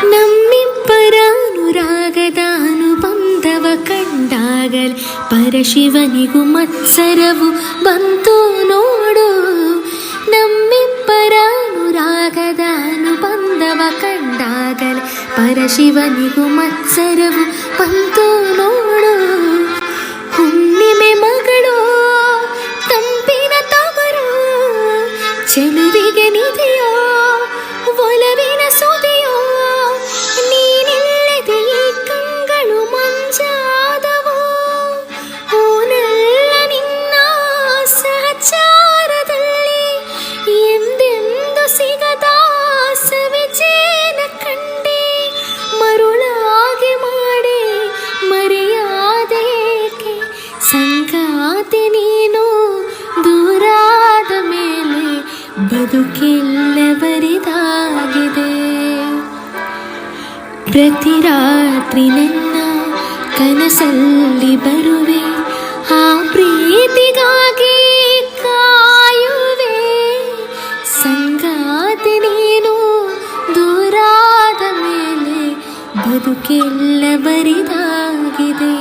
ನಮ್ಮಿಬ್ಬರ ಅನುರಾಗದ ಅನುಬಂಧವ ಕಂಡಾಗಲೇ ಪರಶಿವನಿಗೂ ಮತ್ಸರವು ಬಂತು ನೋಡು. ನಮ್ಮಿಬ್ಬರ ಅನುರಾಗದ ಅನುಬಂಧವ ಕಂಡಾಗಲೇ ಪರಶಿವನಿಗೂ ಮತ್ಸರವು ಬಂತು ನೋಡು. ಹುಣ್ಣಿಮೆ ಮಗಳು ತಂಪಿನ ತವರು, ಚೆಲುವಿಗೆ ನಿಧಿಯೋ ಒಲವಿನ ಸುದಿಯೋ, ನೀನಿಲ್ಲದೆ ಈ ಕಂಗಳು ಮಂಜಾದವೋ. ಓನೆಲ್ಲ ನಿನ್ನ ಸಹಚಾರದಲ್ಲಿ ಎಂದೆಂದು ಸಿಗದ ಸವಿಜೇನ ಕಂಡೆ. ಮರುಳಾಗಿ ಮಾಡಿ ಮರೆಯಾದೇಕೆ ಸಂಗಾತಿ ನೀನು. ದೂರಾದ ಮೇಲೆ ಬದುಕೆಲ್ಲ ಬರಿದಾಗಿದೆ. ಪ್ರತಿ ರಾತ್ರಿ ನನ್ನ ಕನಸಲ್ಲಿ ಬರುವೆ, ಆ ಪ್ರೀತಿಗಾಗಿ ಕಾಯುವೆ. ಸಂಗಾತಿ ನೀನು ದೂರಾದ ಮೇಲೆ ಬದುಕೆಲ್ಲ ಬರಿದಾಗಿದೆ.